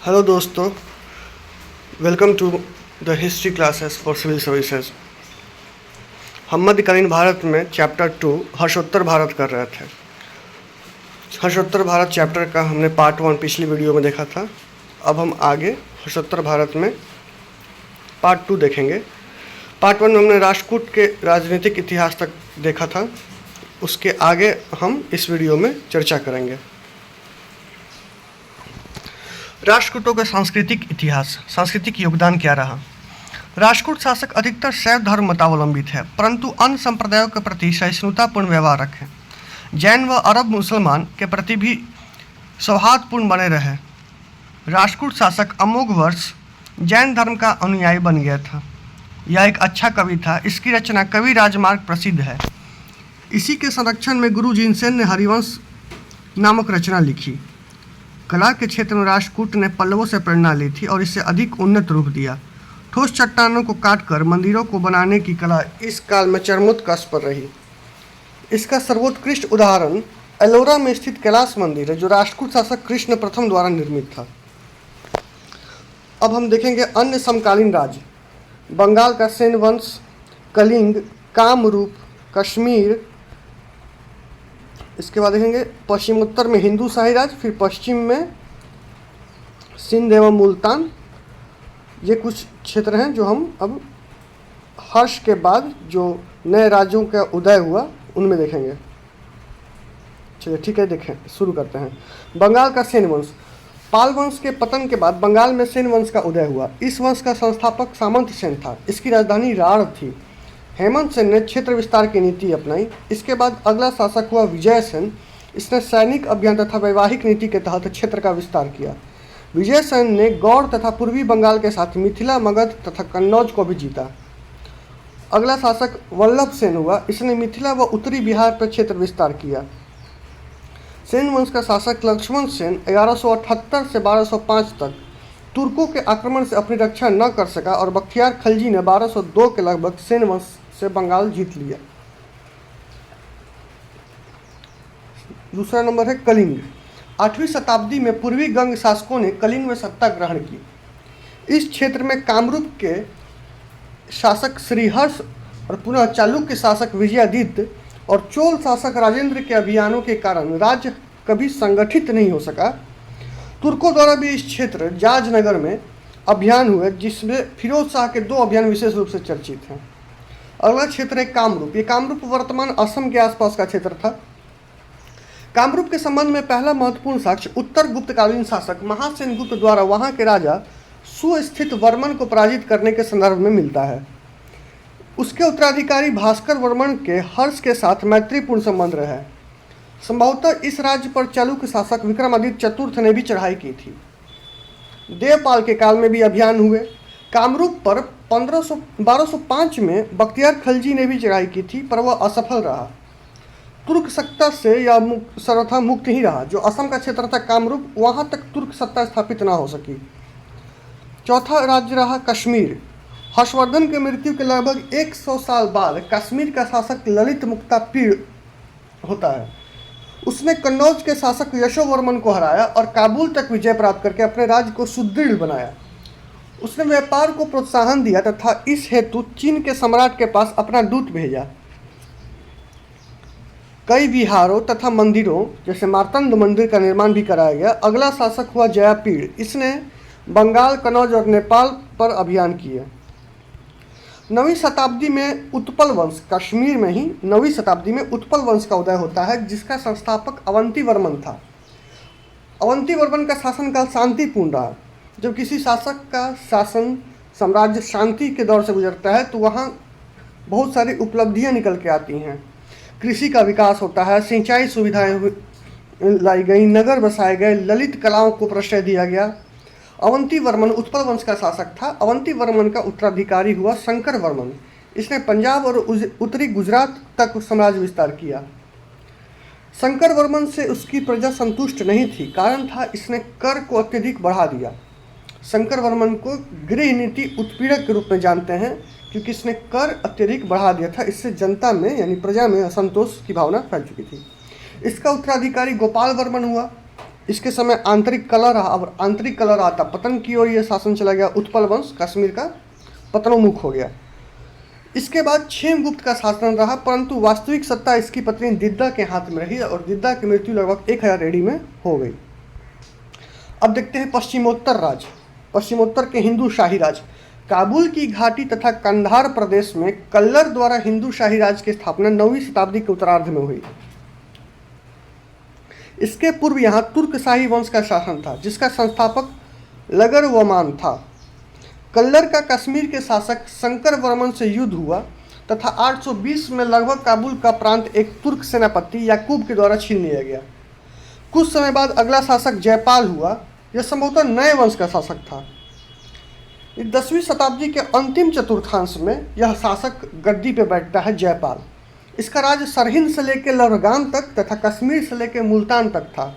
Hello दोस्तों, welcome to the history classes for civil services. हम मध्यकालीन भारत में चैप्टर 2 हर्षोत्तर भारत कर रहे थे। हर्षोत्तर भारत चैप्टर का हमने पार्ट 1 पिछली वीडियो में देखा था। अब हम आगे हर्षोत्तर भारत में पार्ट 2 देखेंगे। पार्ट 1 में हमने राष्ट्रकूट के राजनीतिक इतिहास तक देखा था। उसके आगे हम इस वीडियो में चर्चा करेंगे। राष्ट्रकूटों का सांस्कृतिक इतिहास, सांस्कृतिक योगदान क्या रहा। राष्ट्रकूट शासक अधिकतर शैव धर्म मतावलंबित है, परंतु अन्य संप्रदायों के प्रति सहिष्णुतापूर्ण व्यवहार रखे। जैन व अरब मुसलमान के प्रति भी सौहार्दपूर्ण बने रहे। राष्ट्रकूट शासक अमोघ वर्ष जैन धर्म का अनुयायी बन गया था। यह एक अच्छा कवि था। इसकी रचना कवि राजमार्ग प्रसिद्ध है। इसी के संरक्षण में गुरु जिनसेन ने हरिवंश नामक रचना लिखी। कला के क्षेत्र में राष्ट्रकूट ने पल्लवों से प्रेरणा ली थी और इसे अधिक उन्नत रूप दिया। ठोस चट्टानों को काटकर मंदिरों को बनाने की कला इस काल में चरमोत्कर्ष पर रही। इसका सर्वोत्कृष्ट उदाहरण एलोरा में स्थित कैलाश मंदिर है, जो राष्ट्रकूट शासक कृष्ण प्रथम द्वारा निर्मित था। अब हम देखेंगे अन्य समकालीन राज्य। बंगाल का सेन वंश, कलिंग, कामरूप, कश्मीर। इसके बाद देखेंगे पश्चिमोत्तर में हिंदू शाही राज, फिर पश्चिम में सिंध एवं मुल्तान। ये कुछ क्षेत्र हैं जो हम अब हर्ष के बाद जो नए राज्यों का उदय हुआ उनमें देखेंगे। चलिए ठीक है, देखें शुरू करते हैं। बंगाल का सेन वंश। पाल वंश के पतन के बाद बंगाल में सेन वंश का उदय हुआ। इस वंश का संस्थापक सामंत सेन था। इसकी राजधानी राढ़ थी। हेमंत सेन ने क्षेत्र विस्तार की नीति अपनाई। इसके बाद अगला शासक हुआ विजय सेन। इसने सैनिक अभियान तथा वैवाहिक नीति के तहत क्षेत्र का विस्तार किया। विजय सेन ने गौड़ तथा पूर्वी बंगाल के साथ मिथिला, मगध तथा कन्नौज को भी जीता। अगला शासक वल्लभ सेन हुआ। इसने मिथिला व उत्तरी बिहार पर क्षेत्र विस्तार किया। सेन वंश का शासक लक्ष्मण सेन 1178 से 1205 तक तुर्कों के आक्रमण से अपनी रक्षा न कर सका और बख्तियार खलजी ने 1202 के लगभग सेन वंश से बंगाल जीत लिया। दूसरा नंबर है कलिंग। 8वीं शताब्दी में पूर्वी गंग शासकों ने कलिंग में सत्ता ग्रहण की। इस क्षेत्र में कामरूप के शासक श्रीहर्ष और पुनः चालुक्य शासक विजयादित्य और चोल शासक राजेंद्र के अभियानों के कारण राज्य कभी संगठित नहीं हो सका। तुर्कों द्वारा भी इस क्षेत्र जाजनगर में अभियान हुए, जिसमें फिरोज शाह के 2 अभियान विशेष रूप से चर्चित हैं। अगला क्षेत्र है कामरूप। ये कामरूप वर्तमान असम के आसपास का क्षेत्र था। कामरूप के संबंध में पहला महत्वपूर्ण साक्ष्य उत्तर गुप्तकालीन शासक महासेन गुप्त द्वारा वहां के राजा सुस्थित वर्मन को पराजित करने के संदर्भ में मिलता है। उसके उत्तराधिकारी भास्कर वर्मन के हर्ष के साथ मैत्रीपूर्ण संबंध रहे। संभवतः इस राज्य पर चालुक्य शासक विक्रमादित्य चतुर्थ ने भी चढ़ाई की थी। देवपाल के काल में भी अभियान हुए। कामरूप पर 1205 में बख्तियार खलजी ने भी चढ़ाई की थी, पर वह असफल रहा। तुर्क सत्ता से यह सर्वथा मुक्त ही रहा। जो असम का क्षेत्र था कामरूप, वहां तक तुर्क सत्ता स्थापित न हो सकी। चौथा राज्य रहा कश्मीर। हर्षवर्धन की मृत्यु के लगभग 100 साल बाद कश्मीर का शासक ललित मुक्तापीड़ होता है। उसने कन्नौज के शासक यशोवर्मन को हराया और काबुल तक विजय प्राप्त करके अपने राज्य को सुदृढ़ बनाया। उसने व्यापार को प्रोत्साहन दिया तथा इस हेतु चीन के सम्राट के पास अपना दूत भेजा। कई विहारों तथा मंदिरों जैसे मार्तंड मंदिर का निर्माण भी कराया गया। अगला शासक हुआ जयापीड़। इसने बंगाल, कन्नौज और नेपाल पर अभियान किए। 9वीं शताब्दी में उत्पल वंश, कश्मीर में ही 9वीं शताब्दी में उत्पल वंश का उदय होता है, जिसका संस्थापक अवंती वर्मन था। अवंती वर्मन का शासनकाल शांतिपूर्ण रहा। जब किसी शासक का शासन साम्राज्य शांति के दौर से गुजरता है तो वहाँ बहुत सारी उपलब्धियाँ निकल के आती हैं। कृषि का विकास होता है, सिंचाई सुविधाएं लाई गई, नगर बसाए गए, ललित कलाओं को प्रश्रय दिया गया। अवंती वर्मन उत्पल वंश का शासक था। अवंती वर्मन का उत्तराधिकारी हुआ शंकर वर्मन। इसने पंजाब और उत्तरी गुजरात तक साम्राज्य विस्तार किया। शंकर वर्मन से उसकी प्रजा संतुष्ट नहीं थी। कारण था इसने कर को अत्यधिक बढ़ा दिया। शंकर वर्मन को गृह नीति उत्पीड़क के रूप में जानते हैं, क्योंकि इसने कर अत्यधिक बढ़ा दिया था। इससे जनता में यानी प्रजा में असंतोष की भावना फैल चुकी थी। इसका उत्तराधिकारी गोपाल वर्मन हुआ। इसके समय आंतरिक कलह रहा और आंतरिक कलह रहा था पतन की ओर ये शासन चला गया। उत्पल वंश कश्मीर का पतनोन्मुख हो गया। इसके बाद क्षेमगुप्त का शासन रहा, परंतु वास्तविक सत्ता इसकी पत्नी दिद्दा के हाथ में रही और दिद्दा की मृत्यु लगभग 1000 AD में हो गई। अब देखते हैं पश्चिमोत्तर राज, पश्चिमोत्तर के हिंदू शाही राज। काबुल की घाटी तथा कंधार प्रदेश में कल्लर द्वारा हिंदू शाही राज की स्थापना 9वीं शताब्दी के उत्तरार्ध में हुई। इसके पूर्व यहाँ तुर्क शाही वंश का शासन था, जिसका संस्थापक लगर वमान था। कल्लर का कश्मीर के शासक शंकर वर्मन से युद्ध हुआ तथा 820 में लगभग काबुल का प्रांत एक तुर्क सेनापति याकूब के द्वारा छीन लिया गया। कुछ समय बाद अगला शासक जयपाल हुआ। यह संभवतः नए वंश का शासक था। 10वीं शताब्दी के अंतिम चतुर्थांश में यह शासक गद्दी पर बैठता है, जयपाल। इसका राज सरहिंद से लेकर लौरगान तक तथा कश्मीर से लेकर मुल्तान तक था।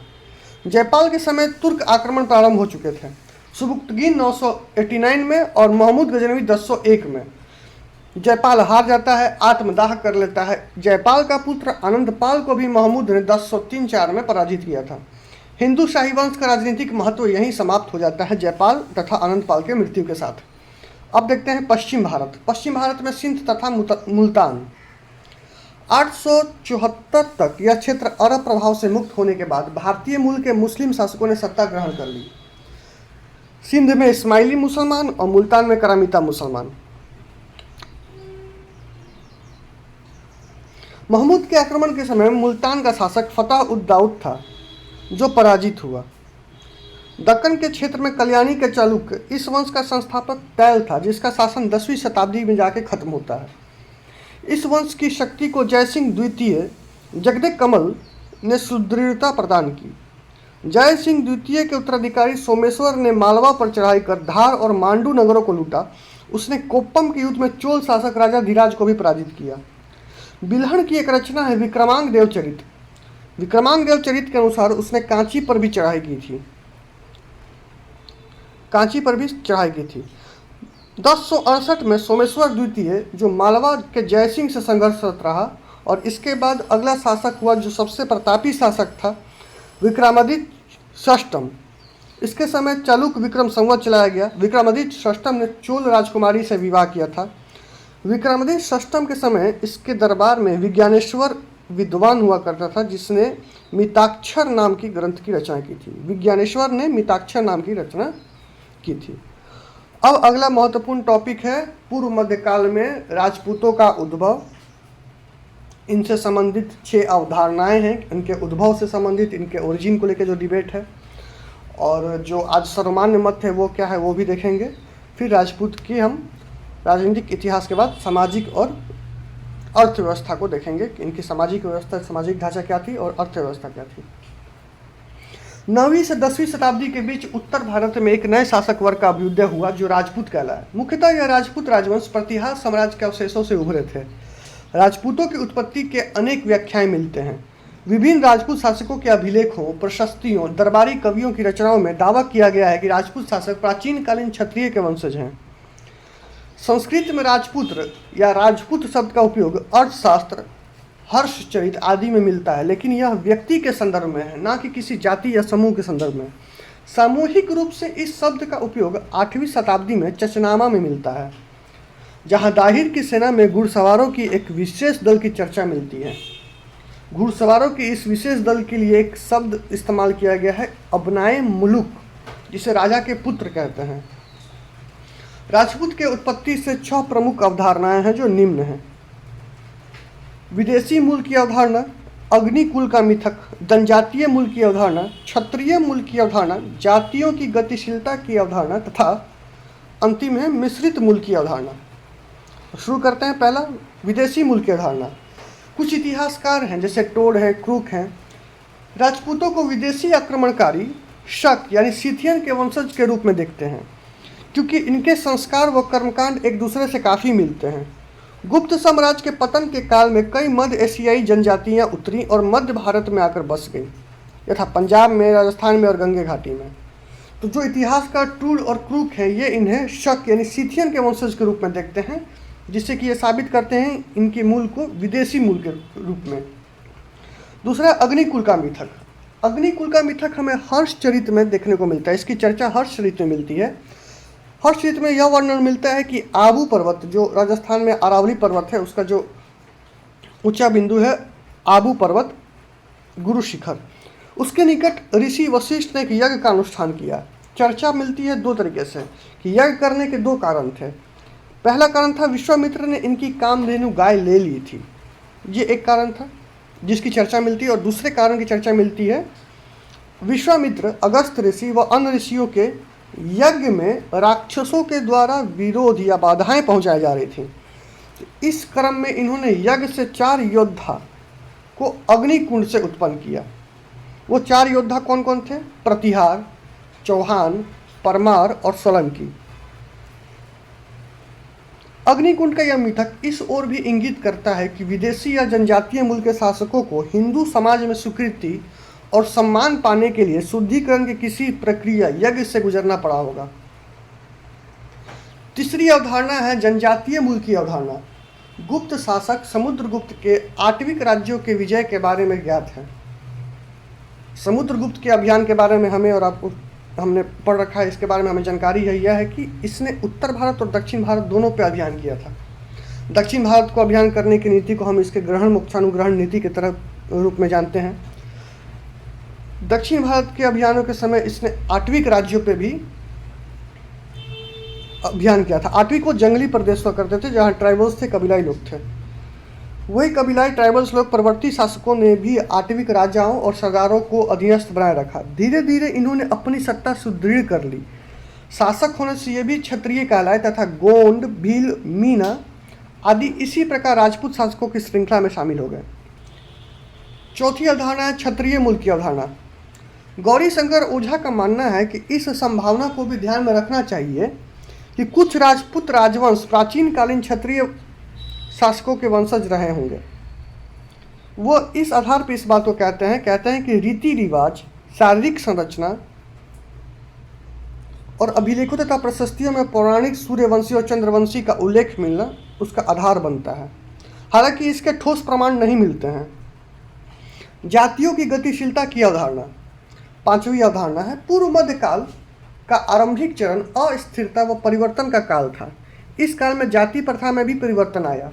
जयपाल के समय तुर्क आक्रमण प्रारंभ हो चुके थे। सुबुक्तगीन 989 में और महमूद गजनवी 1001 में। जयपाल हार जाता है, आत्मदाह कर लेता है। जयपाल का पुत्र आनंदपाल को भी महमूद ने 1003-4 में पराजित किया था। हिंदू शाही वंश का राजनीतिक महत्व यहीं समाप्त हो जाता है, जयपाल तथा आनंदपाल के मृत्यु के साथ। अब देखते हैं पश्चिम भारत। पश्चिम भारत में सिंध तथा मुल्तान। 874 तक यह क्षेत्र अरब प्रभाव से मुक्त होने के बाद भारतीय मूल के मुस्लिम शासकों ने सत्ता ग्रहण कर ली। सिंध में इस्माइली मुसलमान और मुल्तान में करामीता मुसलमान। महमूद के आक्रमण के समय मुल्तान का शासक फतह उद दाऊद था, जो पराजित हुआ। दक्कन के क्षेत्र में कल्याणी के चालुक्य इस वंश का संस्थापक तैल था, जिसका शासन 10वीं शताब्दी में जाके खत्म होता है। इस वंश की शक्ति को जयसिंह द्वितीय जगदे कमल ने सुदृढ़ता प्रदान की। जय सिंह द्वितीय के उत्तराधिकारी सोमेश्वर ने मालवा पर चढ़ाई कर धार और मांडू नगरों को लूटा। उसने कोप्पम के युद्ध में चोल शासक राजा धीराज को भी पराजित किया। बिल्हण की एक रचना है विक्रमांग देवचरित। विक्रमांग देवचरित के अनुसार उसने कांची पर भी चढ़ाई की थी। 1068 में सोमेश्वर द्वितीय जो मालवा के जयसिंह से संघर्षरत रहा और इसके बाद अगला शासक हुआ जो सबसे प्रतापी शासक था, विक्रमादित्य षष्ठम। इसके समय चालुक्य विक्रम संवत चलाया गया। विक्रमादित्य षष्ठम ने चोल राजकुमारी से विवाह किया था। विक्रमादित्य षष्ठम के समय इसके दरबार में विज्ञानेश्वर विद्वान हुआ करता था, जिसने मिताक्षर नाम की ग्रंथ की रचना की थी। विज्ञानेश्वर ने मिताक्षर नाम की रचना की थी। अब अगला महत्वपूर्ण टॉपिक है पूर्व मध्यकाल में राजपूतों का उद्भव। इनसे संबंधित 6 अवधारणाएं हैं, इनके उद्भव से संबंधित, इनके ओरिजिन को लेकर जो डिबेट है, और जो आज सर्वमान्य मत है वो क्या है वो भी देखेंगे। फिर राजपूत की हम राजनीतिक इतिहास के बाद सामाजिक और अर्थव्यवस्था को देखेंगे कि इनकी सामाजिक व्यवस्था, सामाजिक ढांचा क्या थी और अर्थव्यवस्था क्या थी। 9वीं से 10वीं शताब्दी के बीच उत्तर भारत में एक नए शासक वर्ग का अभ्युदय हुआ जो राजपूत कहलाया। मुख्यतः यह राजपूत राजवंश प्रतिहार साम्राज्य के अवशेषों से उभरे थे। राजपूतों की उत्पत्ति के अनेक व्याख्याएं मिलते हैं। विभिन्न राजपूत शासकों के अभिलेखों, प्रशस्तियों, दरबारी कवियों की रचनाओं में दावा किया गया है कि राजपूत शासक प्राचीन कालीन क्षत्रिय के वंशज हैं। संस्कृत में राजपुत्र या राजपूत शब्द का उपयोग अर्थशास्त्र, हर्षचरित आदि में मिलता है, लेकिन यह व्यक्ति के संदर्भ में है, ना कि किसी जाति या समूह के संदर्भ में। सामूहिक रूप से इस शब्द का उपयोग 8वीं शताब्दी में चचनामा में मिलता है, जहां दाहिर की सेना में घुड़सवारों की एक विशेष दल की चर्चा मिलती है। घुड़सवारों के इस विशेष दल के लिए एक शब्द इस्तेमाल किया गया है, अबनाए मुलुक, जिसे राजा के पुत्र कहते हैं। राजपूत के उत्पत्ति से 6 प्रमुख अवधारणाएं हैं जो निम्न हैं। विदेशी मूल की अवधारणा, अग्निकुल का मिथक, जनजातीय मूल की अवधारणा, क्षत्रिय मूल की अवधारणा, जातियों की गतिशीलता की अवधारणा तथा अंतिम है मिश्रित मूल की अवधारणा। शुरू करते हैं पहला विदेशी मूल की अवधारणा। कुछ इतिहासकार हैं जैसे टोड हैं, क्रूक हैं, राजपूतों को विदेशी आक्रमणकारी शक यानी सीथियन के वंशज के रूप में देखते हैं, क्योंकि इनके संस्कार व कर्मकांड एक दूसरे से काफ़ी मिलते हैं। गुप्त साम्राज्य के पतन के काल में कई मध्य एशियाई जनजातियां उतरी और मध्य भारत में आकर बस गई, यथा पंजाब में, राजस्थान में और गंगे घाटी में। तो जो इतिहासकार टूड और क्रूक है, ये इन्हें शक यानी सीथियन के वंशज के रूप में देखते हैं, जिससे कि ये साबित करते हैं इनके मूल को विदेशी मूल के रूप में। दूसरा, अग्निकुल का मिथक। अग्निकुल का मिथक हमें हर्षचरित में देखने को मिलता है। इसकी चर्चा हर्षचरित में मिलती है। हर्षचरित में यह वर्णन मिलता है कि आबू पर्वत, जो राजस्थान में अरावली पर्वत है, उसका जो ऊंचा बिंदु है आबू पर्वत, गुरु शिखर, उसके निकट ऋषि वशिष्ठ ने एक यज्ञ का अनुष्ठान किया। चर्चा मिलती है दो तरीके से कि यज्ञ करने के दो कारण थे। पहला कारण था विश्वामित्र ने इनकी कामधेनु गाय ले ली थी, ये एक कारण था जिसकी चर्चा मिलती है। और दूसरे कारण की चर्चा मिलती है विश्वामित्र, अगस्त ऋषि व अन्य ऋषियों के यज्ञ में राक्षसों के द्वारा विरोध या बाधाएं पहुंचाई जा रही थी। इस क्रम में इन्होंने यज्ञ से 4 योद्धा को अग्निकुंड से उत्पन्न किया। वो 4 योद्धा कौन कौन थे? प्रतिहार, चौहान, परमार और सोलंकी। अग्निकुंड का यह मिथक इस ओर भी इंगित करता है कि विदेशी या जनजातीय मूल के शासकों को हिंदू समाज में स्वीकृति और सम्मान पाने के लिए शुद्धिकरण की किसी प्रक्रिया यज्ञ से गुजरना पड़ा होगा। तीसरी अवधारणा है जनजातीय मूल की अवधारणा। गुप्त शासक समुद्रगुप्त के 8वीं राज्यों के विजय के बारे में ज्ञात है। समुद्रगुप्त के अभियान के बारे में हमें और आपको हमने पढ़ रखा है, इसके बारे में हमें जानकारी है। यह है कि इसने उत्तर भारत और दक्षिण भारत दोनों पे अभियान किया था। दक्षिण भारत को अभियान करने की नीति को हम इसके ग्रहण मोक्षानुग्रहण नीति के तरह रूप में जानते हैं। दक्षिण भारत के अभियानों के समय इसने 8वीं राज्यों पे भी अभियान किया था। 8वीं को जंगली प्रदेश हुआ करते थे जहाँ ट्राइबल्स थे, कबीलाई लोग थे। वही कबीलाई ट्राइबल्स लोग परवर्ती शासकों ने भी 8वीं राजाओं और सरदारों को अधीनस्थ बनाए रखा। धीरे धीरे इन्होंने अपनी सत्ता सुदृढ़ कर ली। शासक होने से ये भी क्षत्रिय कहलाए तथा गोंड, भील, मीना आदि इसी प्रकार राजपूत शासकों की श्रृंखला में शामिल हो गए। चौथी अवधारणा है क्षत्रिय मूल की अवधारणा। गौरी शंकर ओझा का मानना है कि इस संभावना को भी ध्यान में रखना चाहिए कि कुछ राजपूत राजवंश प्राचीन कालीन क्षत्रिय शासकों के वंशज रहे होंगे। वो इस आधार पर इस बात को कहते हैं कि रीति रिवाज, शारीरिक संरचना और अभिलेखों तथा प्रशस्तियों में पौराणिक सूर्यवंशी और चंद्रवंशी का उल्लेख मिलना उसका आधार बनता है। हालांकि इसके ठोस प्रमाण नहीं मिलते हैं। जातियों की गतिशीलता की अवधारणा। 5वीं अवधारणा है पूर्व मध्यकाल का आरंभिक चरण अस्थिरता व परिवर्तन का काल था। इस काल में जाति प्रथा में भी परिवर्तन आया।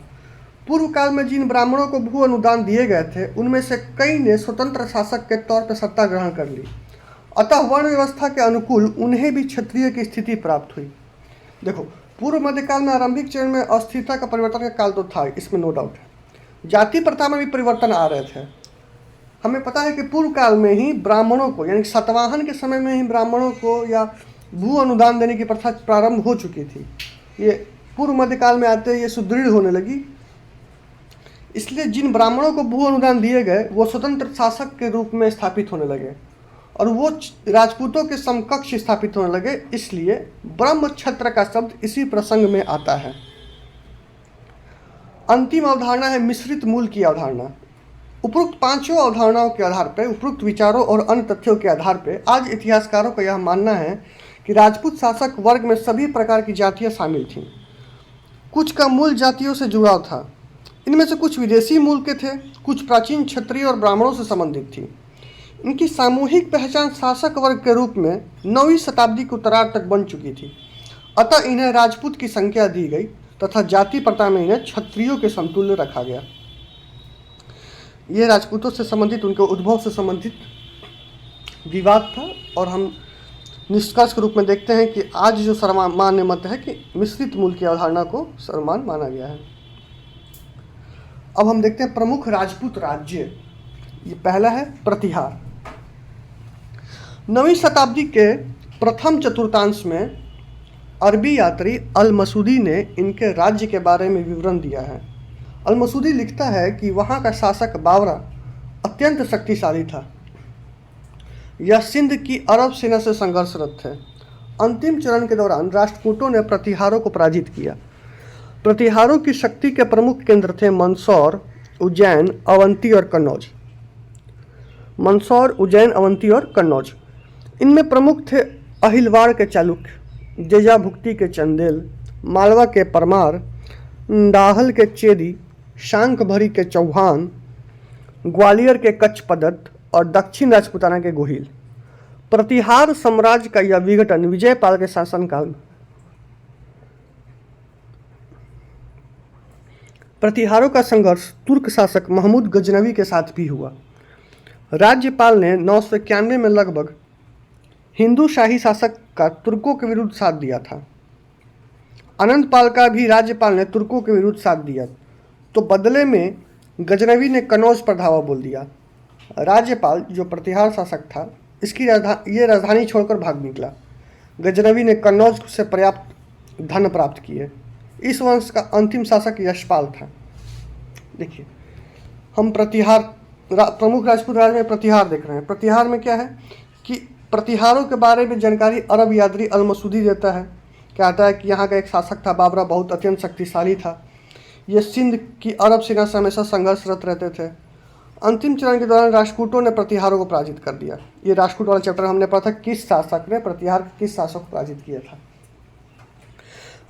पूर्व काल में जिन ब्राह्मणों को भू अनुदान दिए गए थे उनमें से कई ने स्वतंत्र शासक के तौर पर सत्ता ग्रहण कर ली। अतः वर्ण व्यवस्था के अनुकूल उन्हें भी क्षत्रिय की स्थिति प्राप्त हुई। देखो, पूर्व मध्यकाल में आरंभिक चरण में अस्थिरता का परिवर्तन का काल तो था, इसमें नो डाउट है। जाति प्रथा में भी परिवर्तन आ रहे थे। हमें पता है कि पूर्व काल में ही ब्राह्मणों को, यानी सातवाहन के समय में ही ब्राह्मणों को या भू अनुदान देने की प्रथा प्रारंभ हो चुकी थी। ये पूर्व मध्यकाल में आते ये सुदृढ़ होने लगी। इसलिए जिन ब्राह्मणों को भू अनुदान दिए गए वो स्वतंत्र शासक के रूप में स्थापित होने लगे और वो राजपूतों के समकक्ष स्थापित होने लगे। इसलिए ब्रह्म क्षत्र का शब्द इसी प्रसंग में आता है। अंतिम अवधारणा है मिश्रित मूल की अवधारणा। उपरोक्त 5 अवधारणाओं के आधार पर, उपरोक्त विचारों और अन्य तथ्यों के आधार पर आज इतिहासकारों का यह मानना है कि राजपूत शासक वर्ग में सभी प्रकार की जातियां शामिल थीं। कुछ का मूल जातियों से जुड़ाव था। इनमें से कुछ विदेशी मूल के थे, कुछ प्राचीन क्षत्रिय और ब्राह्मणों से संबंधित थी। इनकी सामूहिक पहचान शासक वर्ग के रूप में 9वीं शताब्दी के उत्तरार्ध तक बन चुकी थी। अतः इन्हें राजपूत की संज्ञा दी गई तथा जाति प्रथा में इन्हें क्षत्रियों के समतुल्य रखा गया। ये राजपूतों से संबंधित, उनके उद्भव से संबंधित विवाद था और हम निष्कर्ष के रूप में देखते हैं कि आज जो सर्वमान्य मत है कि मिश्रित मूल की अवधारणा को सर्वमान्य माना गया है। अब हम देखते हैं प्रमुख राजपूत राज्य। ये पहला है प्रतिहार। 9वीं शताब्दी के प्रथम चतुर्थांश में अरबी यात्री अल मसूदी ने इनके राज्य के बारे में विवरण दिया है। अल मसूदी लिखता है कि वहाँ का शासक बावरा अत्यंत शक्तिशाली था। यह सिंध की अरब सेना से संघर्षरत थे। अंतिम चरण के दौरान राष्ट्रकूटों ने प्रतिहारों को पराजित किया। प्रतिहारों की शक्ति के प्रमुख केंद्र थे मंदसौर, उज्जैन, अवंती और कन्नौज। मंदसौर, उज्जैन, अवंती और कन्नौज। इनमें प्रमुख थे अहिलवाड़ के चालुक्य, जेजाभुक्ति के चंदेल, मालवा के परमार, डाहल के चेदी, शांकभरी के चौहान, ग्वालियर के कच्छ पदत्त और दक्षिण राजपूताना के गोहिल। प्रतिहार साम्राज्य का यह विघटन विजयपाल के शासनकाल में। प्रतिहारों का संघर्ष तुर्क शासक महमूद गजनवी के साथ भी हुआ। राज्यपाल ने 991 में लगभग हिंदू शाही शासक का तुर्कों के विरुद्ध साथ दिया था। अनंतपाल का भी राज्यपाल ने तुर्कों के विरुद्ध साथ दिया, तो बदले में गजनवी ने कन्नौज पर धावा बोल दिया। राज्यपाल जो प्रतिहार शासक था ये राजधानी छोड़कर भाग निकला। गजनवी ने कन्नौज से पर्याप्त धन प्राप्त किए। इस वंश का अंतिम शासक यशपाल था। देखिए, हम प्रतिहार प्रमुख राजपूत राज में प्रतिहार देख रहे हैं। प्रतिहार में क्या है कि प्रतिहारों के बारे में जानकारी अरब यादरी अल मसूदी देता है। कहता है कि यहाँ का एक शासक था बाबरा, बहुत अत्यंत शक्तिशाली था। ये सिंध की अरब सेना से हमेशा संघर्षरत रहते थे। अंतिम चरण के दौरान राष्ट्रकूटों ने प्रतिहारों को पराजित कर दिया। ये राष्ट्रकूट वाला चैप्टर हमने पढ़ा था, किस शासक ने प्रतिहार किस शासक को पराजित किया था।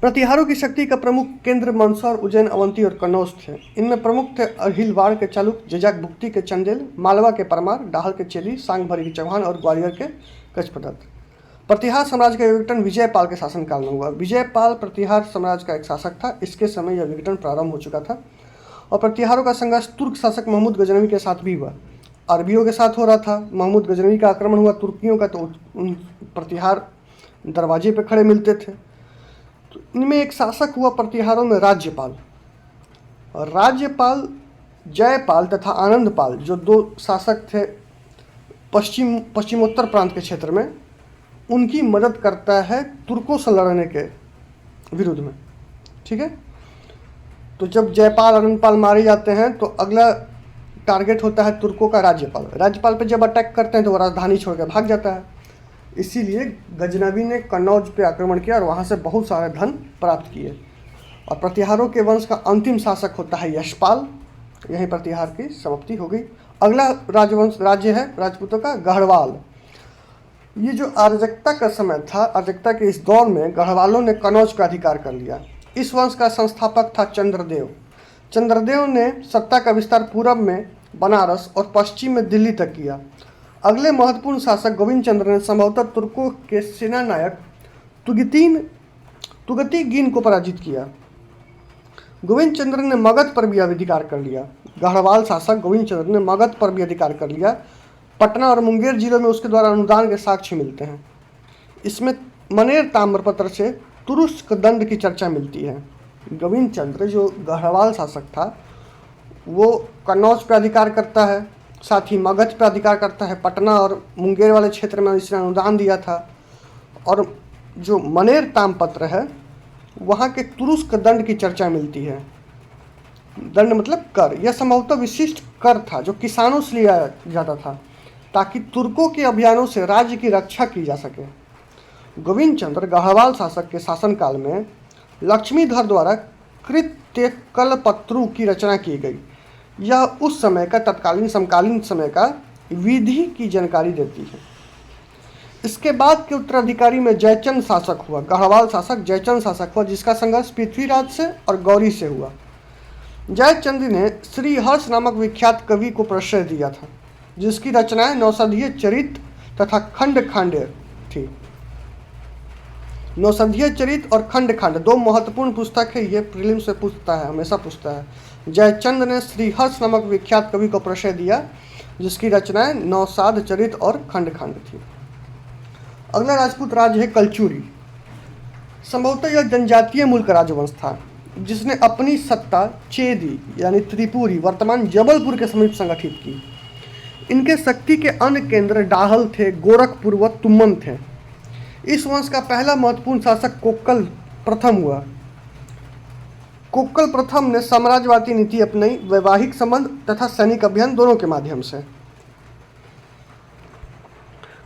प्रतिहारों की शक्ति का प्रमुख केंद्र मंदसौर, उज्जैन, अवंती और कन्नौज थे। इनमें प्रमुख थे अहिलवाड़ के चालुक, जजाक भुक्ति के चंदेल, मालवा के परमार, डाहल के चेली, सांगभरी के चौहान और ग्वालियर के गजपतत। प्रतिहार साम्राज्य का विघटन विजयपाल के शासनकाल में हुआ। विजयपाल प्रतिहार साम्राज्य का एक शासक था। इसके समय यह विघटन प्रारंभ हो चुका था और प्रतिहारों का संघर्ष तुर्क शासक महमूद गजनवी के साथ भी हुआ। अरबियों के साथ हो रहा था। महमूद गजनवी का आक्रमण हुआ तुर्कियों का, तो प्रतिहार दरवाजे पर खड़े मिलते थे। तो इनमें एक शासक हुआ प्रतिहारों में राज्यपाल। और राज्यपाल जयपाल तथा आनंदपाल जो दो शासक थे पश्चिमोत्तर प्रांत के क्षेत्र में, उनकी मदद करता है तुर्कों से लड़ने के विरुद्ध में। ठीक है, तो जब जयपाल आनंदपाल मारे जाते हैं तो अगला टारगेट होता है तुर्कों का राज्यपाल। राज्यपाल पे जब अटैक करते हैं तो वो राजधानी छोड़कर भाग जाता है। इसीलिए गजनवी ने कन्नौज पे आक्रमण किया और वहाँ से बहुत सारे धन प्राप्त किए। और प्रतिहारों के वंश का अंतिम शासक होता है यशपाल। यहीं प्रतिहार की समाप्ति हो गई। अगला राजवंश राज्य है राजपूतों का गढ़वाल। ये जो अराजकता का समय था, अराजकता के इस दौर में गढ़वालों ने कन्नौज का अधिकार कर लिया। इस वंश का संस्थापक था चंद्रदेव। चंद्रदेव ने सत्ता का विस्तार पूरब में बनारस और पश्चिम में दिल्ली तक किया। अगले महत्वपूर्ण शासक गोविंद चंद्र ने संभवतः तुर्कों के सेनानायक तुगतीगीन को पराजित किया। गोविंद चंद्र ने मगध पर भी अधिकार कर लिया। गढ़वाल शासक गोविंद चंद्र ने मगध पर भी अधिकार कर लिया। पटना और मुंगेर जिलों में उसके द्वारा अनुदान के साक्ष्य मिलते हैं। इसमें मनेर ताम्रपत्र से तुरुष्क दंड की चर्चा मिलती है। गोविंद चंद्र जो गढ़वाल शासक था वो कन्नौज पर अधिकार करता है, साथ ही मगध पर अधिकार करता है। पटना और मुंगेर वाले क्षेत्र में इसने अनुदान दिया था। और जो मनेर ताम्रपत्र है वहाँ के तुरुष्क दंड की चर्चा मिलती है। दंड मतलब कर। यह संभवतः विशिष्ट कर था जो किसानों से लिया जाता था ताकि तुर्कों के अभियानों से राज्य की रक्षा की जा सके। गोविंद चंद्र गढ़वाल शासक के शासनकाल में लक्ष्मीधर द्वारा कृत्य कलपत्रु की रचना की गई। यह उस समय का तत्कालीन समकालीन समय का विधि की जानकारी देती है। इसके बाद के उत्तराधिकारी में जयचंद शासक हुआ। गढ़वाल शासक जयचंद शासक हुआ जिसका संघर्ष पृथ्वीराज से और गौरी से हुआ। जयचंद ने श्रीहर्ष नामक विख्यात कवि को प्रश्रय दिया था जिसकी रचनाएं नौसंधीय चरित तथा खंड खांड थी। नौसंधीय चरित और खंड खांड दो महत्वपूर्ण पुस्तक है। ये प्रीलिम से पूछता है, हमेशा पूछता है। जयचंद ने श्रीहर्ष नामक विख्यात कवि को प्रश्रय दिया जिसकी रचनाएं नौसाद चरित और खंड खांड थी। अगला राजपूत राज्य है कलचुरी। संभवतः यह जनजातीय मूल का राजवंश था जिसने अपनी सत्ता चेदी यानी त्रिपुरी वर्तमान जबलपुर के समीप संगठित की। इनके शक्ति के अन्य केंद्र डाहल थे, गोरखपुर व तुमन थे। इस वंश का पहला महत्वपूर्ण शासक कोक्कल प्रथम हुआ। कोक्कल प्रथम ने साम्राज्यवादी नीति अपनाई, वैवाहिक संबंध तथा सैनिक अभियान दोनों के माध्यम से।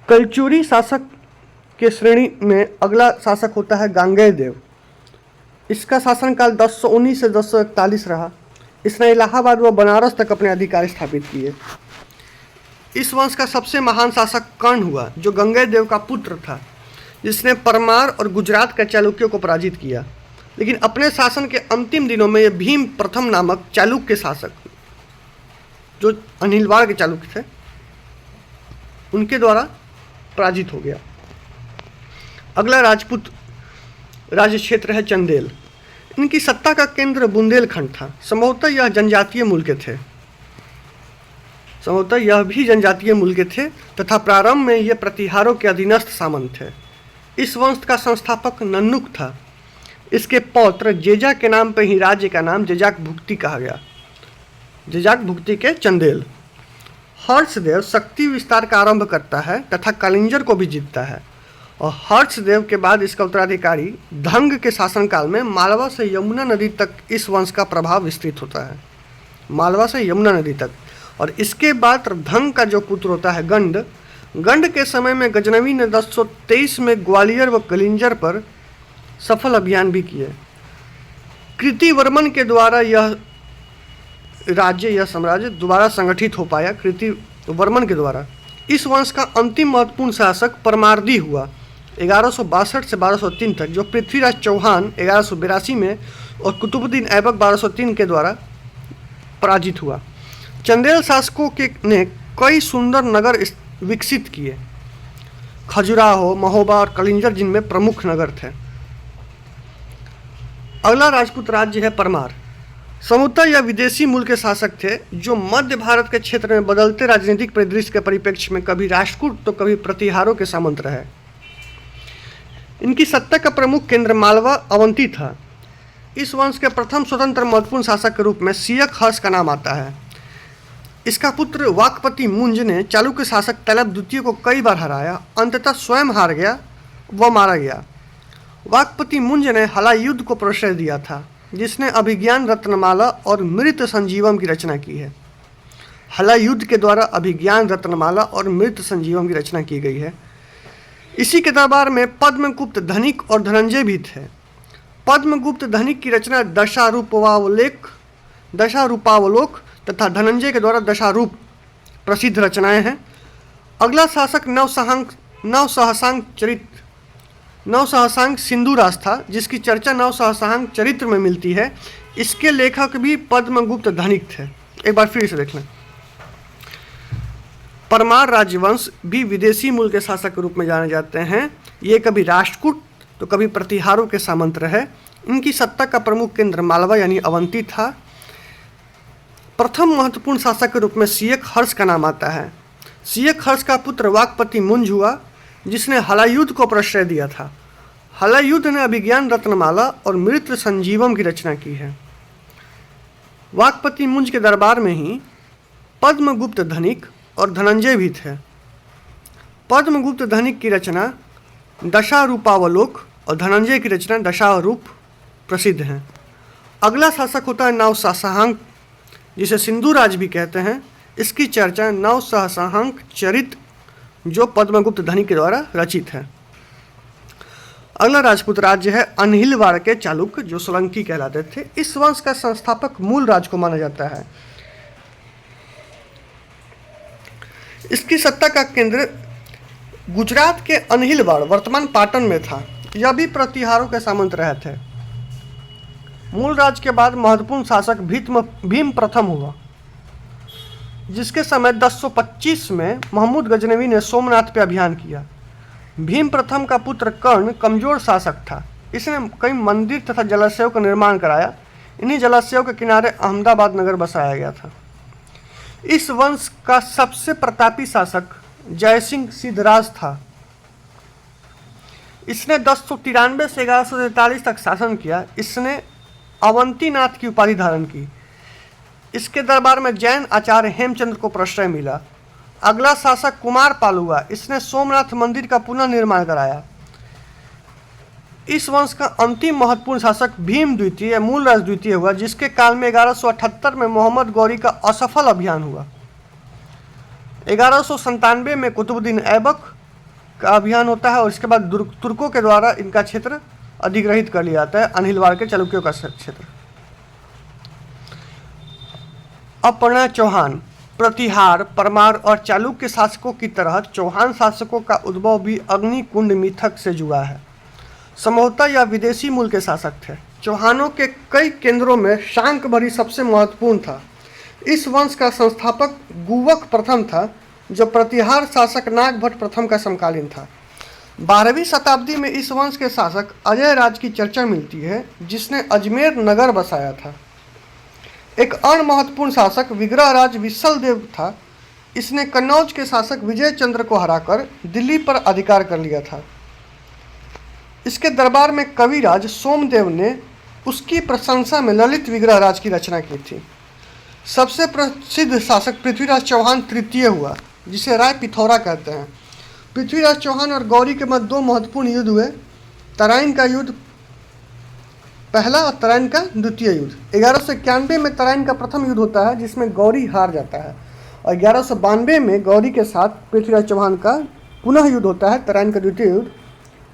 कलचुरी शासक के श्रेणी में अगला शासक होता है गांगेय देव। इसका शासनकाल 1019 से 1041 रहा। इसने इलाहाबाद व बनारस तक अपने अधिकार स्थापित किए। इस वंश का सबसे महान शासक कर्ण हुआ जो गंगेय देव का पुत्र था, जिसने परमार और गुजरात के चालुक्यों को पराजित किया। लेकिन अपने शासन के अंतिम दिनों में यह भीम प्रथम नामक चालुक्य शासक जो अनिलवाड़ के चालुक्य थे उनके द्वारा पराजित हो गया। अगला राजपूत राज्य क्षेत्र है चंदेल। इनकी सत्ता का केंद्र बुंदेलखंड था। संभवतः यह जनजातीय मुल्क थे, संभवतः यह भी जनजातीय मुल्क थे तथा प्रारंभ में ये प्रतिहारों के अधीनस्थ सामंत थे। इस वंश का संस्थापक नन्नुक था। इसके पौत्र जेजा के नाम पर ही राज्य का नाम जेजाक भुक्ति कहा गया। जेजाक भुक्ति के चंदेल। हर्षदेव शक्ति विस्तार का आरंभ करता है तथा कलिंजर को भी जीतता है और हर्षदेव के बाद इसका उत्तराधिकारी धंग के शासनकाल में मालवा से यमुना नदी तक इस वंश का प्रभाव विस्तृत होता है। मालवा से यमुना नदी तक। और इसके बाद धंग का जो पुत्र होता है गंड, गंड के समय में गजनवी ने 1023 में ग्वालियर व कलिंजर पर सफल अभियान भी किए। कृतिवर्मन के द्वारा यह राज्य, यह साम्राज्य दोबारा संगठित हो पाया। कृतिवर्मन के द्वारा इस वंश का अंतिम महत्वपूर्ण शासक परमार्दी हुआ 1162 से 1203 तक, जो पृथ्वीराज चौहान 1182 में और कुतुबुद्दीन ऐबक 1203 के द्वारा पराजित हुआ। चंदेल शासकों ने कई सुंदर नगर विकसित किए, खजुराहो, महोबा और कलिंजर जिनमें प्रमुख नगर थे। अगला राजपूत राज्य है परमार। संभवतः यह विदेशी मूल के शासक थे जो मध्य भारत के क्षेत्र में बदलते राजनीतिक परिदृश्य के परिप्रेक्ष्य में कभी राष्ट्रकूट तो कभी प्रतिहारों के सामंत रहे। इनकी सत्ता का प्रमुख केंद्र मालवा अवंती था। इस वंश के प्रथम स्वतंत्र महत्वपूर्ण शासक के रूप में सियक हर्ष का नाम आता है। इसका पुत्र वाकपति मुंज ने चालुक्य शासक तैलप द्वितीय को कई बार हराया, अंततः स्वयं हार गया व मारा गया। वाकपति मुंज ने हलायुद्ध को प्रश्रय दिया था, जिसने अभिज्ञान रत्नमाला और मृत संजीवम की रचना की है। हलायुद्ध के द्वारा अभिज्ञान रत्नमाला और मृत संजीवम की रचना की गई है। इसी के दरबार में पद्मगुप्त धनिक और धनंजय भी थे। पद्मगुप्त धनिक की रचना दशारूपावलोक तथा धनंजय के द्वारा दशारूप प्रसिद्ध रचनाएं हैं। अगला शासक नवसहसांक सिंधुराज था, जिसकी चर्चा नवसहसांक चरित्र में मिलती है। इसके लेखक भी पद्मगुप्त धनिक थे। एक बार फिर से देख लें। परमार राजवंश भी विदेशी मूल के शासक के रूप में जाने जाते हैं। ये कभी राष्ट्रकूट तो कभी प्रतिहारों के सामंत रहे। इनकी सत्ता का प्रमुख केंद्र मालवा यानी अवंती था। प्रथम महत्वपूर्ण शासक के रूप में सियक हर्ष का नाम आता है। सियक हर्ष का पुत्र वाकपति मुंज हुआ, जिसने हलायुद्ध को प्रश्रय दिया था। हलायुद्ध ने अभिज्ञान रत्नमाला और मृत संजीवम की रचना की है। वाकपति मुंज के दरबार में ही पद्मगुप्त धनिक और धनंजय भी थे। पद्मगुप्त धनिक की रचना दशारूपावलोक और धनंजय की रचना दशारूप प्रसिद्ध हैं। अगला शासक होता है नवसहसांक, जिसे सिंधुराज भी कहते हैं। इसकी चर्चा नवसहसांक चरित जो पद्मगुप्त धनिक के द्वारा रचित है। अगला राजपूत राज्य है अनहिलवाड़ के चालुक्य, जो सोलंकी कहलाते थे। इस वंश का संस्थापक मूलराज को माना जाता है। इसकी सत्ता का केंद्र गुजरात के अनहिलवाड़ वर्तमान पाटन में था। यह भी प्रतिहारों के सामंत रहे थे। मूलराज के बाद महत्वपूर्ण शासक भीम प्रथम हुआ, जिसके समय 1025 में महमूद गजनवी ने सोमनाथ पर अभियान किया। भीम प्रथम का पुत्र कर्ण कमजोर शासक था। इसने कई मंदिर तथा जलाशयों का निर्माण कराया। इन्हीं जलाशयों के किनारे अहमदाबाद नगर बसाया गया था। इस वंश का सबसे प्रतापी शासक जयसिंह सिद्धराज था। इसने 1093 से 1143 तक शासन किया। इसने अवंतीनाथ की उपाधि धारण की। इसके दरबार में जैन आचार्य हेमचंद्र को प्रश्रय मिला। अगला शासक कुमारपाल हुआ। इसने सोमनाथ मंदिर का पुनः निर्माण कराया। इस वंश का अंतिम महत्वपूर्ण शासक भीम द्वितीय मूलराज द्वितीय हुआ, जिसके काल में 1178 में मोहम्मद गौरी का असफल अभियान हुआ। 1197 में कुतुबुद्दीन ऐबक का अभियान होता है और इसके बाद तुर्कों के द्वारा इनका क्षेत्र अधिग्रहित कर लिया जाता है, अनहिलवाड़ के चालुक्यों का क्षेत्र। अपर्णा चौहान, प्रतिहार, परमार और चालुक्य शासकों की तरह चौहान शासकों का उद्भव भी अग्निकुंड मिथक से जुड़ा है। संभवतः यह विदेशी मूल के शासक थे। चौहानों के कई केंद्रों में शांकभरी सबसे महत्वपूर्ण था। इस वंश का संस्थापक गुवक प्रथम था। जो प्रतिहार शासक नागभट्ट प्रथम का समकालीन था। 12वीं शताब्दी में इस वंश के शासक अजय राज की चर्चा मिलती है, जिसने अजमेर नगर बसाया था। एक अन्य महत्वपूर्ण शासक विग्रहराज विसल देव था। इसने कन्नौज के शासक विजय चंद्र को हराकर दिल्ली पर अधिकार कर लिया था। इसके दरबार में कविराज सोमदेव ने उसकी प्रशंसा में ललित विग्रहराज की रचना की थी। सबसे प्रसिद्ध शासक पृथ्वीराज चौहान तृतीय हुआ, जिसे राय पिथौरा कहते हैं। पृथ्वीराज चौहान और गौरी के मध्य दो महत्वपूर्ण युद्ध हुए। तराइन का युद्ध पहला और तराइन का द्वितीय युद्ध। 1191 में तराइन का प्रथम युद्ध होता है, जिसमें गौरी हार जाता है, और 1192 में गौरी के साथ पृथ्वीराज चौहान का पुनः युद्ध होता है, तराइन का द्वितीय युद्ध।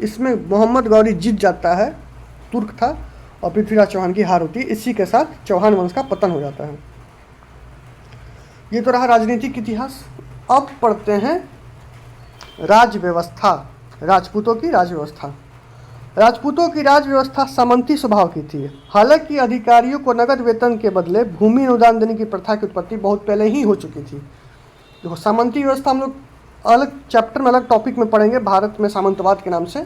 इसमें मोहम्मद गौरी जीत जाता है, तुर्क था, और पृथ्वीराज चौहान की हार होती है। इसी के साथ चौहान वंश का पतन हो जाता है। ये तो रहा राजनीतिक इतिहास। अब पढ़ते हैं राज व्यवस्था, राजपूतों की राजव्यवस्था। राजपूतों की राजव्यवस्था सामंती स्वभाव की थी। हालांकि अधिकारियों को नगद वेतन के बदले भूमि अनुदान देने की प्रथा की उत्पत्ति बहुत पहले ही हो चुकी थी। देखो, सामंती व्यवस्था हम लोग अलग चैप्टर में, अलग टॉपिक में पढ़ेंगे, भारत में सामंतवाद के नाम से।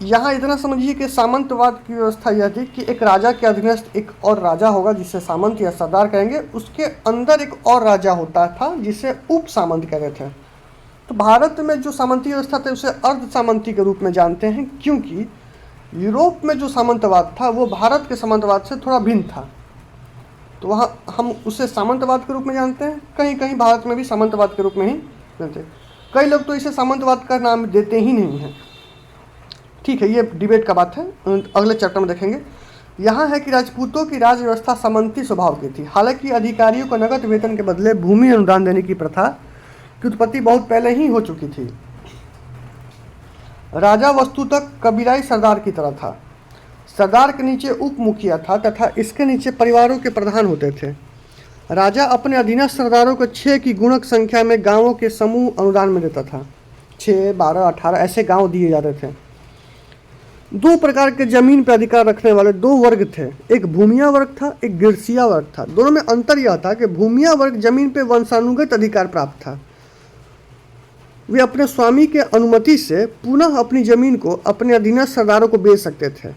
यहाँ इतना समझिए कि सामंतवाद की व्यवस्था यह थी कि एक राजा के अधीनस्थ एक और राजा होगा, जिसे सामंत या सरदार कहेंगे। उसके अंदर एक और राजा होता था, जिसे उप सामंत कहते थे। तो भारत में जो सामंती व्यवस्था थी उसे अर्ध सामंती के रूप में जानते हैं, क्योंकि यूरोप में जो सामंतवाद था वो भारत के सामंतवाद से थोड़ा भिन्न था। तो वहाँ हम उसे सामंतवाद के रूप में जानते हैं। कहीं कहीं भारत में भी सामंतवाद के रूप में ही जानते हैं। कई लोग तो इसे सामंतवाद का नाम देते ही नहीं हैं। ठीक है, ये डिबेट का बात है, अगले चैप्टर में देखेंगे। यहाँ है कि राजपूतों की राज व्यवस्था सामंती स्वभाव की थी। हालांकि अधिकारियों को नगद वेतन के बदले भूमि अनुदान देने की प्रथा की उत्पत्ति बहुत पहले ही हो चुकी थी। राजा वस्तुतः कबीलाई सरदार की तरह था। सरदार के नीचे उप मुखिया था तथा इसके नीचे परिवारों के प्रधान होते थे। राजा अपने अधीनस्थ सरदारों को 6 की गुणक संख्या में गांवों के समूह अनुदान में देता था। 6, 12, 18 ऐसे गांव दिए जाते थे। 2 प्रकार के जमीन पर अधिकार रखने वाले 2 वर्ग थे। एक भूमिया वर्ग था, एक गिरसिया वर्ग था। दोनों में अंतर यह था कि भूमिया वर्ग जमीन पर वंशानुगत अधिकार प्राप्त था। वे अपने स्वामी के अनुमति से पुनः अपनी जमीन को अपने अधीनस्थ सरदारों को बेच सकते थे,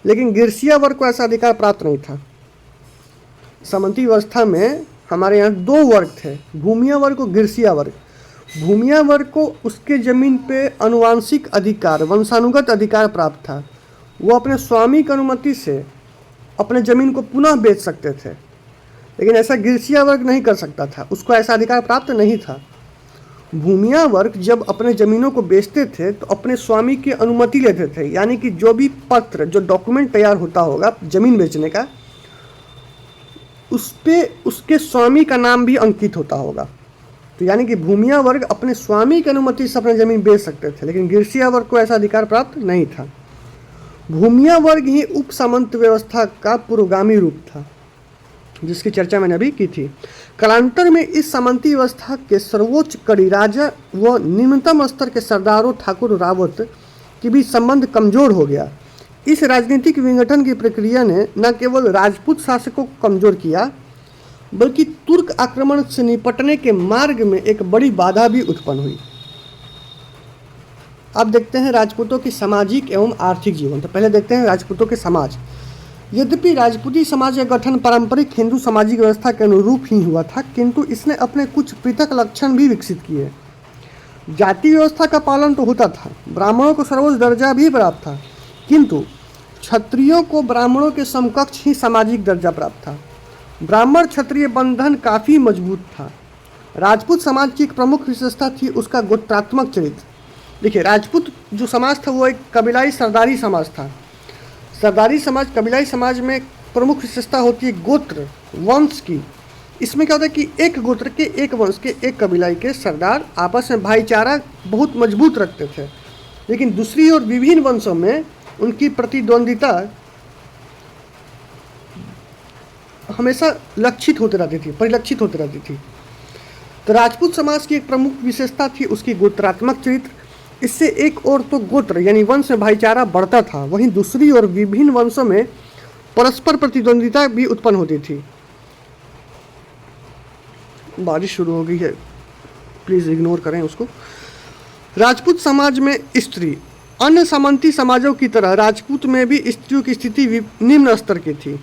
लेकिन गिरसिया वर्ग को ऐसा अधिकार प्राप्त नहीं था। सामंती व्यवस्था में हमारे यहाँ 2 वर्ग थे, भूमिया वर्ग और गिरसिया वर्ग। भूमिया वर्ग को उसके जमीन पे अनुवांशिक अधिकार, वंशानुगत अधिकार प्राप्त था। वो अपने स्वामी की अनुमति से अपने जमीन को पुनः बेच सकते थे, लेकिन ऐसा गिरसिया वर्ग नहीं कर सकता था, उसको ऐसा अधिकार प्राप्त नहीं था। भूमिया वर्ग जब अपने ज़मीनों को बेचते थे तो अपने स्वामी की अनुमति लेते थे, यानी कि जो भी पत्र, जो डॉक्यूमेंट तैयार होता होगा ज़मीन बेचने का, उस पे उसके स्वामी का नाम भी अंकित होता होगा। तो यानी कि भूमिया वर्ग अपने स्वामी की अनुमति से अपनी ज़मीन बेच सकते थे, लेकिन गिरसिया वर्ग को ऐसा अधिकार प्राप्त नहीं था। भूमिया वर्ग ही उप सामंत व्यवस्था का पुरोगामी रूप था, जिसकी चर्चा मैंने अभी की थी। कालांतर में इस सामंती व्यवस्था के सर्वोच्च कड़ी राजा व निम्नतम स्तर के सरदारों, ठाकुर, रावत के बीच संबंध कमजोर हो गया। इस राजनीतिक विघटन की प्रक्रिया ने न केवल राजपूत शासकों को कमजोर किया, बल्कि तुर्क आक्रमण से निपटने के मार्ग में एक बड़ी बाधा भी उत्पन्न हुई। अब देखते हैं राजपूतों की सामाजिक एवं आर्थिक जीवन। तो पहले देखते हैं राजपूतों के समाज। यद्यपि राजपूती समाज का गठन पारंपरिक हिंदू सामाजिक व्यवस्था के अनुरूप ही हुआ था, किंतु इसने अपने कुछ पृथक लक्षण भी विकसित किए। जाति व्यवस्था का पालन तो होता था, ब्राह्मणों को सर्वोच्च दर्जा भी प्राप्त था, किंतु क्षत्रियों को ब्राह्मणों के समकक्ष ही सामाजिक दर्जा प्राप्त था। ब्राह्मण क्षत्रिय बंधन काफ़ी मजबूत था। राजपूत समाज की एक प्रमुख विशेषता थी उसका गोत्रात्मक चरित्र। देखिए, राजपूत जो समाज था वो एक कबीलाई सरदारी समाज था। सरदारी समाज, कबीलाई समाज में प्रमुख विशेषता होती है गोत्र, वंश की। इसमें क्या होता है कि एक गोत्र के, एक वंश के, एक कबीलाई के सरदार आपस में भाईचारा बहुत मजबूत रखते थे, लेकिन दूसरी ओर विभिन्न वंशों में उनकी प्रतिद्वंदिता हमेशा लक्षित होती रहती थी, परिलक्षित होती रहती थी। तो राजपूत समाज की एक प्रमुख विशेषता थी उसकी गोत्रात्मक चरित्र। इससे एक ओर तो गोत्र यानी वंश में भाईचारा बढ़ता था, वहीं दूसरी ओर विभिन्न वंशों में परस्पर प्रतिद्वंदिता भी उत्पन्न होती थी। बारिश शुरू हो गई है, प्लीज़ इग्नोर करें उसको। राजपूत समाज में स्त्री अन्य सामंती समाजों की तरह राजपूत में भी स्त्रियों की स्थिति निम्न स्तर की थी।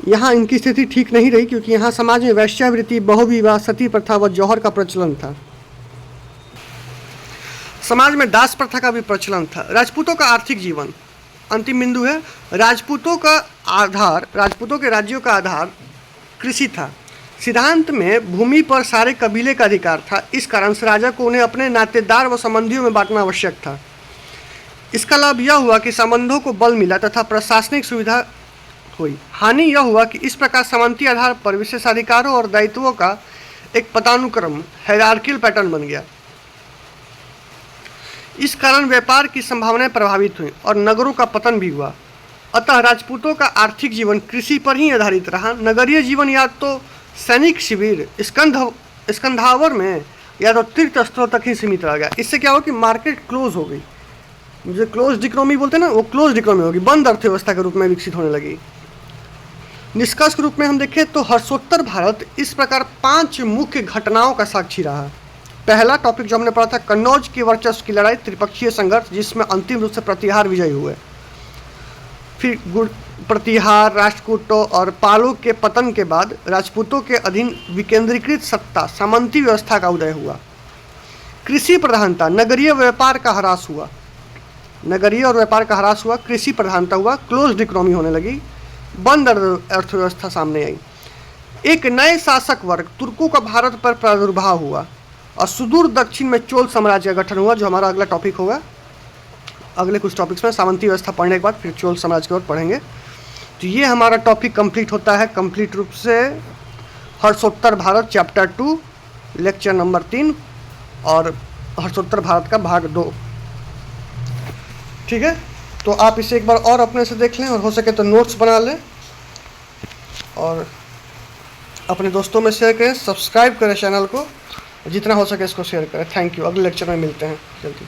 यहाँ इनकी स्थिति ठीक नहीं रही क्योंकि यहाँ समाज में वैश्यावृत्ति, बहुविवाह, सती प्रथा व जौहर का प्रचलन था। समाज में दास प्रथा का भी प्रचलन था। राजपूतों का आर्थिक जीवन, अंतिम बिंदु है। राजपूतों के राज्यों का आधार कृषि था। सिद्धांत में भूमि पर सारे कबीले का अधिकार था। इस कारण से राजा को उन्हें अपने नातेदार व संबंधियों में बांटना आवश्यक था। इसका लाभ यह हुआ कि संबंधों को बल मिला तथा प्रशासनिक सुविधा हुई। हानि यह हुआ कि इस प्रकार सामंती आधार पर विशेषाधिकारों और दायित्वों का एक पदानुक्रम हायरार्कियल पैटर्न बन गया। इस कारण व्यापार की संभावनाएं प्रभावित हुई और नगरों का पतन भी हुआ। अतः राजपूतों का आर्थिक जीवन कृषि पर ही आधारित रहा। नगरीय जीवन या तो सैनिक शिविर, स्कंधावर में या तो तीर्थ स्थलों तक ही सीमित रह गया। इससे क्या हुआ कि मार्केट क्लोज हो गई, जो क्लोज्ड इकोनॉमी बोलते हैं ना, वो क्लोज्ड इकोनॉमी होगी, बंद अर्थव्यवस्था के रूप में विकसित होने लगी। निष्कर्ष के रूप में हम देखें तो हर्षोत्तर भारत इस प्रकार 5 मुख्य घटनाओं का साक्षी रहा। पहला टॉपिक जो हमने पढ़ा था, कन्नौज की वर्चस्व की लड़ाई, त्रिपक्षीय संघर्ष जिसमें अंतिम रूप से प्रतिहार विजयी हुए। फिर प्रतिहार, राष्ट्रकूटों और पालों के पतन के बाद राजपूतों के अधीन विकेंद्रीकृत सत्ता, सामंती व्यवस्था का उदय हुआ। कृषि प्रधानता, नगरीय व्यापार का ह्रास हुआ, कृषि प्रधानता हुआ, क्लोज्ड इकोनॉमी होने लगी, बंद अर्थव्यवस्था सामने आई। एक नए शासक वर्ग तुर्कों का भारत पर प्रादुर्भाव हुआ और सुदूर दक्षिण में चोल साम्राज्य का गठन हुआ, जो हमारा अगला टॉपिक होगा। अगले कुछ टॉपिक्स में सामंती व्यवस्था पढ़ने के बाद फिर चोल साम्राज्य की ओर पढ़ेंगे। तो ये हमारा टॉपिक कंप्लीट होता है कंप्लीट रूप से हर्षोत्तर भारत चैप्टर 2 लेक्चर नंबर 3 और हर्षोत्तर भारत का भाग 2। ठीक है, तो आप इसे एक बार और अपने से देख लें और हो सके तो नोट्स बना लें और अपने दोस्तों में शेयर करें, सब्सक्राइब करें चैनल को, जितना हो सके इसको शेयर करें। Thank you. अगले लेक्चर में मिलते हैं जल्दी।